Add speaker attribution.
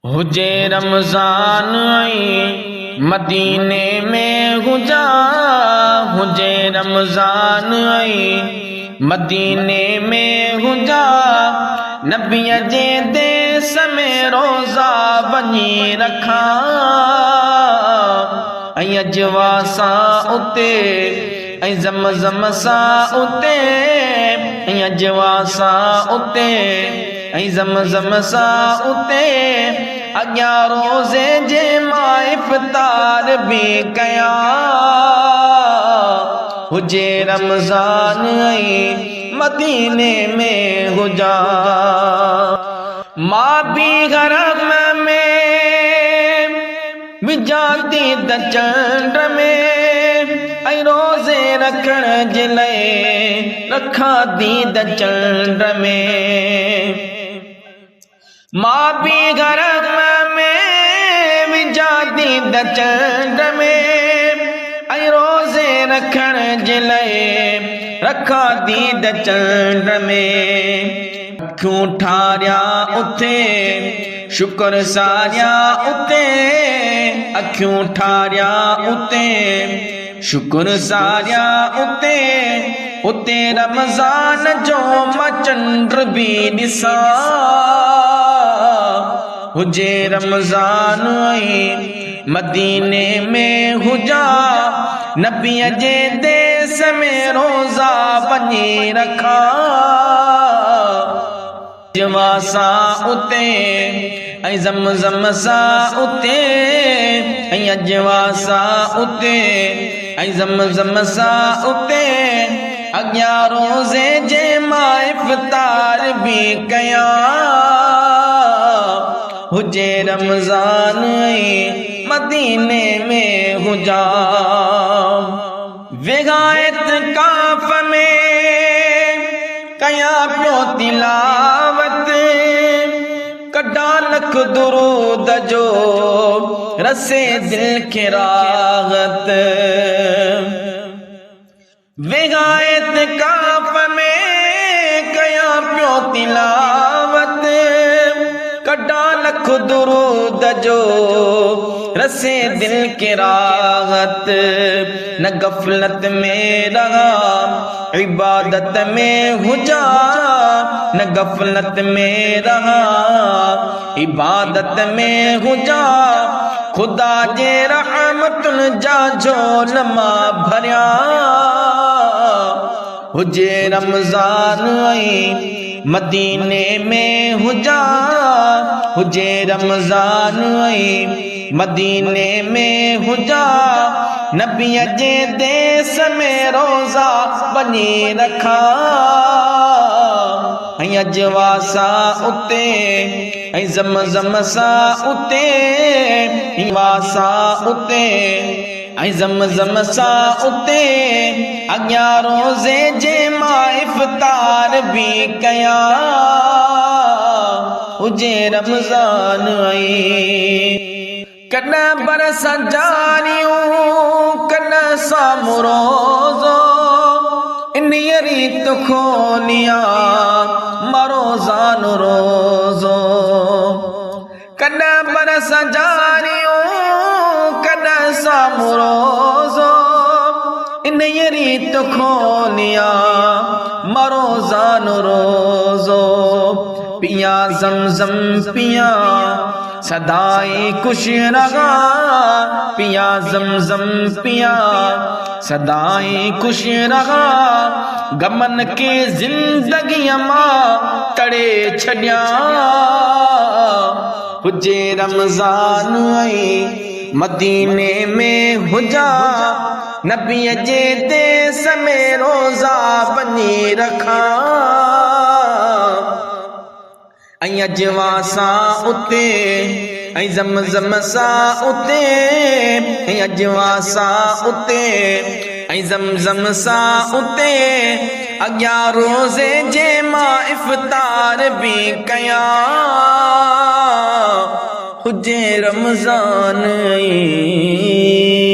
Speaker 1: हुजे रमज़ान आई मदीने में हुजा, हुजे रमज़ान आई मदीने में हुजा, नबीअ जे देस में रोज़ा बनी रखा, ऐं अजवा सां उते ऐं ज़मज़म सां उते, ऐं अजवा सां उते ऐं ज़मज़म सां उते, अॻियां रोज़े जे मां इफ़्तार बि कया। हुजे रमज़ान ऐं मदीने में हुजा, मां बि हरम में विझां थी त चंड में, ऐं रोज़े रखण जे लाइ रखां थी त चंड में। मां बि हरम में विझां थी त चंड में, ऐं रोज़े रखण जे लाइ रखां थी त चंड में। अखियूं ठारिया उथे शुक्र सारिया उते, अखियूं ठारिया उते शुक्र सारिया उते, उते रमज़ान जो मां चंड बि ॾिसां। हुजे रमज़ान ऐं मदीने में हुजा, नबीअ जे देस में रोज़ा बनी रखा, अजवा सां उते ऐं ज़मज़म सां उते, ऐं अजवा सां उते ऐं ज़मज़म सां उते, अॻियां रोज़े जे मां इफ़्तार बि कया। हुजे रमज़ान ऐं मदीने में हुजा, विगायत काफ़ में कया पियो तिलावत, कढा लख दुरूद जो रसे दिल खे राहत। विगायत काफ़ में कया पियो तिलावत, कढा लख दुरूद जो रसे दिल के राहत। न गफलत में रहा इबादत में हुजा, न गफलत में रहा इबादत में हुजा, खुदा जे रहमतुन जा झोल मां भरिया। हुजे रमज़ान ऐं मदीने में हुजा, हुजे रमज़ान ऐं मदीने में हुजा, नबीअ जे देस में रोज़ा बनी रखा, ऐं अजवा सां उते ऐं ज़मज़म सां उते, अजवा सां उते ऐं ज़मज़म सां उते, अॻियां रोज़े जे मां इफ़्तार बि कया। हुजे रमज़ान ऐं कॾहिं बरस जारियूं कॾहिं साम्हूं रोज़ो, इन्हीअ रीत खोलिया मां रोज़ानो रोज़ो। कॾहिं बरस जारियूं कॾहिं साम्हूं रोज़ो, इन्हीअ रीत खोलिया मां रोज़ानो रोज़ो। पिया ज़मज़म पिया सदाई खुश रहा, पिया ज़मज़म पिया सदाई खुश रहा, गमन के ज़िंदगीअ मां तड़े छॾिया। हुजे रमज़ान ऐं मदीने में हुजा, नबीअ जे देस में रोज़ा बनी रखा, ऐं अजवा सां उते ऐं ज़मज़म सां उते, ऐं अजवा सां उते ऐं ज़मज़म सां उते, अॻियां रोज़े जे मां इफ़्तार बि कया। हुजे रमज़ान ऐं